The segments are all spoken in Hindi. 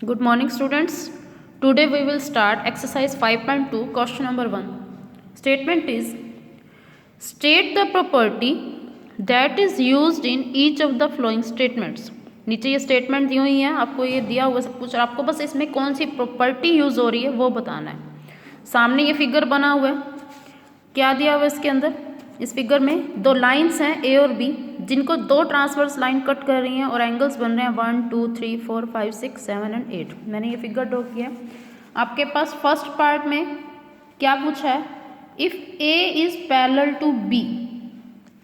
Good morning, students. Today we will start exercise 5.2, question number 1. Statement is, state the property that is used in each of the following statements. नीचे ये स्टेटमेंट दी हुई है, आपको ये दिया हुआ सब कुछ, और आपको बस इसमें कौन सी प्रॉपर्टी यूज हो रही है वो बताना है। सामने ये फिगर बना हुआ है, क्या दिया हुआ है इसके अंदर? इस फिगर में दो लाइंस हैं ए और बी, जिनको दो ट्रांसवर्स लाइन कट कर रही हैं और एंगल्स बन रहे हैं 1 2 3 4 5 6 7 एंड 8। मैंने ये फिगर ड्रॉ किया है। आपके पास फर्स्ट पार्ट में क्या पूछा है? If A is parallel to B,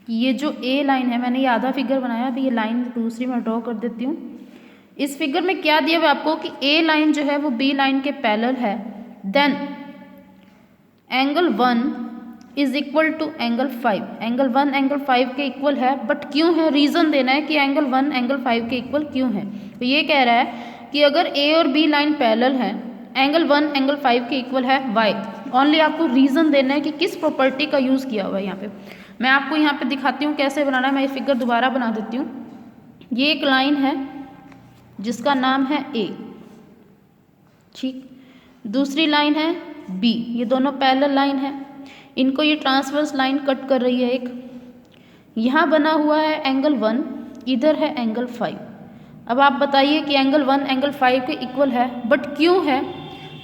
ये जो ए लाइन है, मैंने ये आधा फिगर बनाया, अभी ये लाइन दूसरी मैं ड्रॉ कर देती हूँ। इस फिगर में क्या दिया हुआ आपको कि ए लाइन जो है वो बी लाइन के पैरेलल है, then angle 1 is equal to angle 5। Angle 1 angle 5 के इक्वल है, बट क्यों है? रीज़न देना है कि एंगल 1 एंगल 5 के इक्वल क्यों है। तो ये कह रहा है कि अगर ए और बी लाइन पैरेलल है, एंगल 1 एंगल 5 के इक्वल है, वाई। ओनली आपको रीज़न देना है कि किस प्रॉपर्टी का यूज़ किया हुआ है यहाँ पे। मैं आपको यहाँ पे दिखाती हूँ कैसे बनाना है। मैं ये फिगर दोबारा बना देती हूँ। ये एक लाइन है जिसका नाम है ए, ठीक। दूसरी लाइन है बी, ये दोनों पैरेलल लाइन है, इनको ये ट्रांसवर्स लाइन कट कर रही है एक। यहाँ बना हुआ है एंगल 1, इधर है एंगल 5। अब आप बताइए कि एंगल 1 एंगल 5 के इक्वल है, बट क्यों है?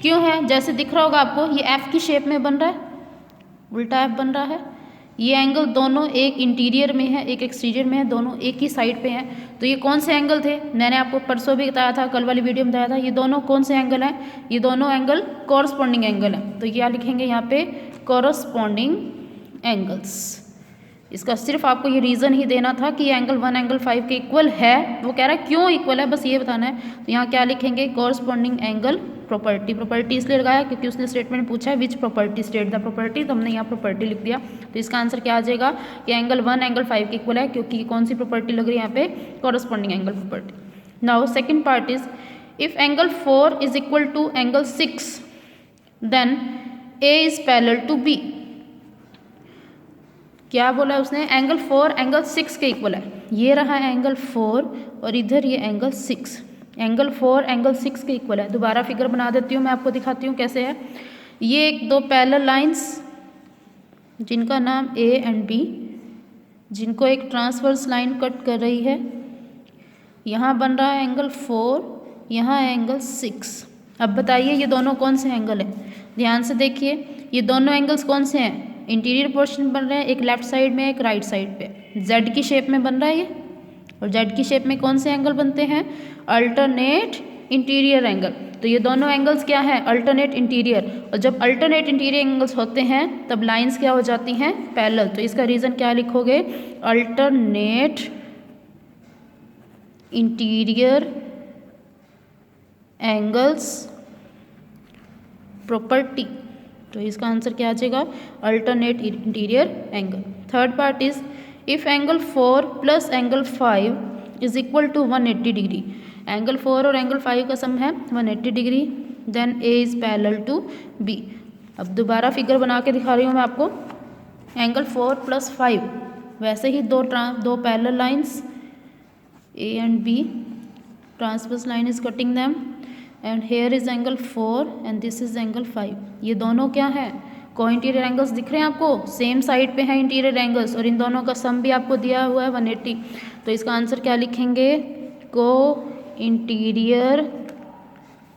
क्यों है? जैसे दिख रहा होगा आपको, ये एफ की शेप में बन रहा है, उल्टा एफ बन रहा है। ये एंगल दोनों, एक इंटीरियर में है एक एक्सटीरियर में है, दोनों एक ही साइड पे हैं। तो ये कौन से एंगल थे? मैंने आपको परसों भी बताया था, कल वाली वीडियो में बताया था। ये दोनों कौन से एंगल हैं? ये दोनों एंगल कॉरस्पॉन्डिंग एंगल हैं। तो क्या लिखेंगे यहाँ पे? Corresponding angles. इसका सिर्फ आपको ये रीज़न ही देना था कि एंगल 1 एंगल 5 के इक्वल है। वो कह रहा है क्यों इक्वल है, बस ये बताना है। तो यहाँ क्या लिखेंगे? Corresponding angle property. प्रॉपर्टी इसलिए लगाया क्योंकि उसने स्टेटमेंट पूछा है which property, state the property, तो हमने यहाँ प्रॉपर्टी लिख दिया। तो इसका आंसर क्या आ जाएगा कि एंगल 1 एंगल 5 के इक्वल है, क्योंकि कौन सी प्रॉपर्टी लग रही है यहाँ पे? Corresponding angle property. Now second part is, if angle 4 is equal to angle 6 then A is parallel to B. क्या बोला है उसने? एंगल 4 एंगल 6 के इक्वल है। ये रहा एंगल 4 और इधर ये एंगल 6। एंगल 4 एंगल 6 के इक्वल है। दोबारा फिगर बना देती हूँ, मैं आपको दिखाती हूँ कैसे है। ये एक दो पैरेलल लाइंस जिनका नाम ए एंड बी, जिनको एक ट्रांसवर्स लाइन कट कर रही है। यहाँ बन रहा है एंगल 4, यहाँ है एंगल 6। अब बताइए ये दोनों कौन से एंगल हैं? ध्यान से देखिए, ये दोनों एंगल्स कौन से हैं? इंटीरियर पोर्शन बन रहे हैं, एक लेफ्ट साइड में एक राइट साइड पे। जेड की शेप में बन रहा है ये, और जेड की शेप में कौन से एंगल बनते हैं? Alternate interior angle. तो ये दोनों एंगल्स क्या हैं? Alternate interior. और जब अल्टरनेट इंटीरियर एंगल्स होते हैं तब लाइंस क्या हो जाती हैं? पैरेलल। तो इसका रीज़न क्या लिखोगे? Alternate interior angles property. तो इसका आंसर क्या आ जाएगा? Alternate interior angle. Third part is, if angle 4 plus angle 5 is equal to 180 degree. Angle 4 और एंगल 5 का सम है 180 degree, then A is parallel to B. अब दोबारा फिगर बना के दिखा रही हूँ मैं आपको। एंगल 4 प्लस 5, वैसे ही दो parallel lines A and B, transverse line is cutting them, and here is angle 4 and this is angle 5। ये दोनों क्या है? को इंटीरियर एंगल्स दिख रहे हैं आपको, सेम साइड पे हैं इंटीरियर एंगल्स, और इन दोनों का सम भी आपको दिया हुआ है 180। तो इसका आंसर क्या लिखेंगे? को इंटीरियर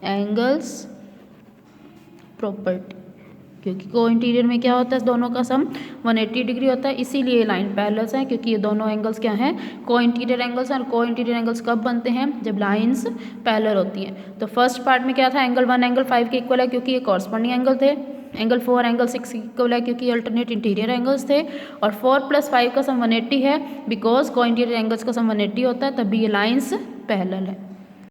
एंगल्स प्रॉपर्टी। क्योंकि को इंटीरियर में क्या होता है? दोनों का सम 180 डिग्री होता है, इसीलिए ये लाइन पैरेलल्स हैं, क्योंकि ये दोनों एंगल्स क्या हैं? को इंटीरियर एंगल्स हैं। और को इंटीरियर एंगल्स कब बनते हैं? जब लाइंस पैरेलल होती हैं। तो फर्स्ट पार्ट में क्या था? एंगल 1 एंगल 5 के इक्वल है क्योंकि ये कॉरस्पॉन्डिंग एंगल थे। एंगल 4 एंगल 6 के इक्वल है क्योंकि अल्टरनेट इंटीरियर एंगल्स थे। और 4 प्लस 5 का सम 180 है, बिकॉज को इंटीरियर एंगल्स का सम 180 होता है, तभी ये लाइन्स पैरेलल है।